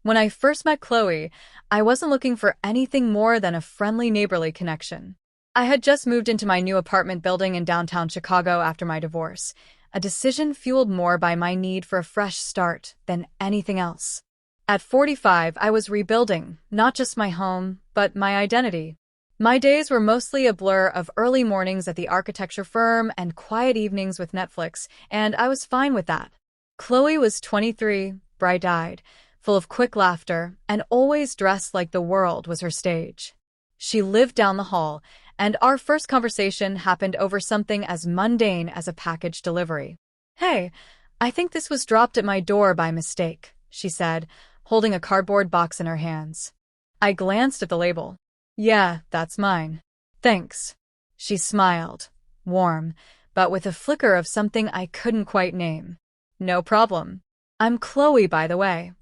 When I first met Chloe, I wasn't looking for anything more than a friendly neighborly connection. I had just moved into my new apartment building in downtown Chicago after my divorce, a decision fueled more by my need for a fresh start than anything else. At 45, I was rebuilding, not just my home, but my identity. My days were mostly a blur of early mornings at the architecture firm and quiet evenings with Netflix, and I was fine with that. Chloe was 23, bright-eyed, full of quick laughter, and always dressed like the world was her stage. She lived down the hall, and our first conversation happened over something as mundane as a package delivery. "Hey, I think this was dropped at my door by mistake," she said, holding a cardboard box in her hands. I glanced at the label. "Yeah, that's mine. Thanks." She smiled, warm, but with a flicker of something I couldn't quite name. "No problem. I'm Chloe, by the way."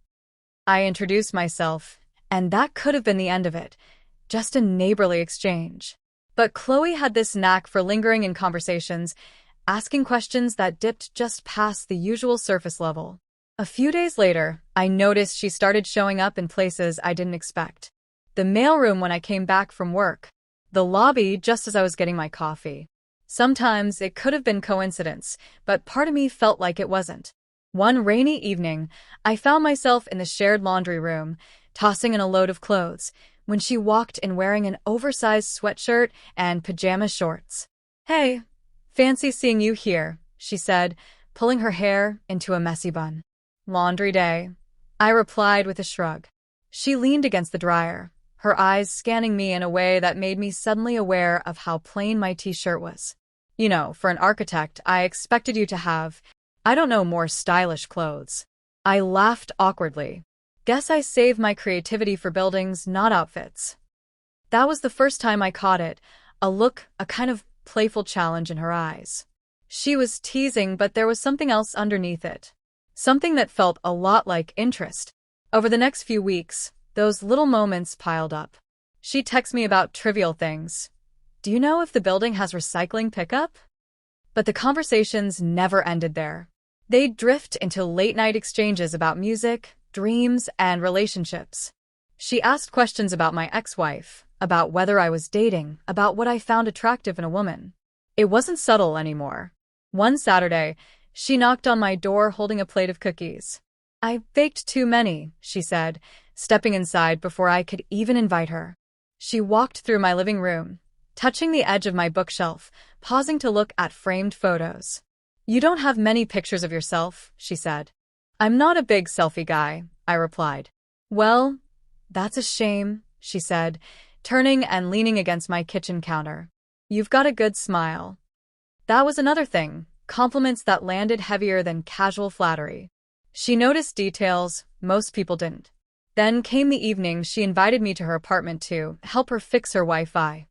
I introduced myself, and that could have been the end of it, just a neighborly exchange. But Chloe had this knack for lingering in conversations, asking questions that dipped just past the usual surface level. A few days later, I noticed she started showing up in places I didn't expect. The mailroom when I came back from work. The lobby just as I was getting my coffee. Sometimes it could have been coincidence, but part of me felt like it wasn't. One rainy evening, I found myself in the shared laundry room, tossing in a load of clothes, when she walked in wearing an oversized sweatshirt and pajama shorts. "Hey, fancy seeing you here," she said, pulling her hair into a messy bun. "Laundry day," I replied with a shrug. She leaned against the dryer, her eyes scanning me in a way that made me suddenly aware of how plain my t-shirt was. "You know, for an architect, I expected you to have, I don't know, more stylish clothes." I laughed awkwardly. Guess I save my creativity for buildings, not outfits. That was the first time I caught it, a look, a kind of playful challenge in her eyes. She was teasing, but there was something else underneath it. Something that felt a lot like interest. Over the next few weeks, those little moments piled up. She'd text me about trivial things. "Do you know if the building has recycling pickup?" But the conversations never ended there. They'd drift into late-night exchanges about music, dreams, and relationships. She asked questions about my ex-wife, about whether I was dating, about what I found attractive in a woman. It wasn't subtle anymore. One Saturday, she knocked on my door holding a plate of cookies. "I baked too many," she said, stepping inside before I could even invite her. She walked through my living room, touching the edge of my bookshelf, pausing to look at framed photos. "You don't have many pictures of yourself," she said. "I'm not a big selfie guy," I replied. "Well, that's a shame," she said, turning and leaning against my kitchen counter. "You've got a good smile." That was another thing, compliments that landed heavier than casual flattery. She noticed details most people didn't. Then came the evening she invited me to her apartment to help her fix her Wi-Fi.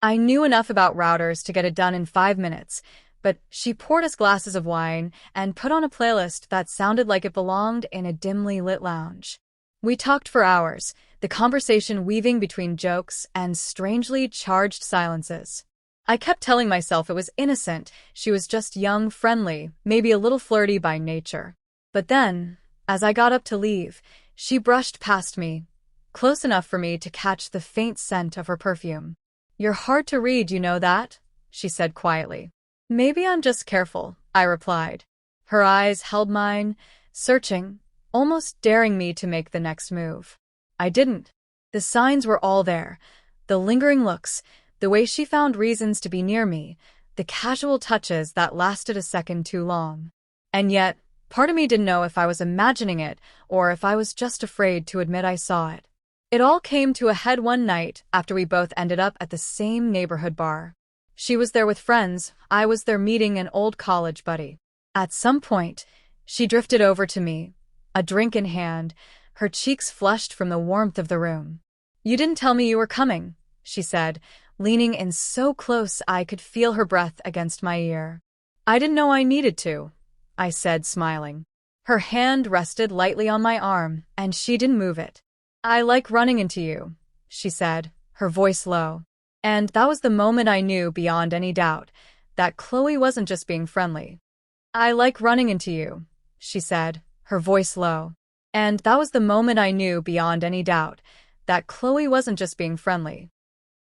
I knew enough about routers to get it done in 5 minutes, but she poured us glasses of wine and put on a playlist that sounded like it belonged in a dimly lit lounge. We talked for hours, the conversation weaving between jokes and strangely charged silences. I kept telling myself it was innocent, she was just young, friendly, maybe a little flirty by nature. But then, as I got up to leave, she brushed past me, close enough for me to catch the faint scent of her perfume. "You're hard to read, you know that?" she said quietly. "Maybe I'm just careful," I replied. Her eyes held mine, searching, almost daring me to make the next move. I didn't. The signs were all there, the lingering looks, the way she found reasons to be near me, the casual touches that lasted a second too long. And yet, part of me didn't know if I was imagining it or if I was just afraid to admit I saw it. It all came to a head one night after we both ended up at the same neighborhood bar. She was there with friends, I was there meeting an old college buddy. At some point, she drifted over to me, a drink in hand, her cheeks flushed from the warmth of the room. "You didn't tell me you were coming," she said, leaning in so close I could feel her breath against my ear. "I didn't know I needed to," I said, smiling. Her hand rested lightly on my arm, and she didn't move it. "I like running into you," she said, her voice low. And that was the moment I knew beyond any doubt that Chloe wasn't just being friendly. "I like running into you," she said, her voice low. And that was the moment I knew, beyond any doubt, that Chloe wasn't just being friendly.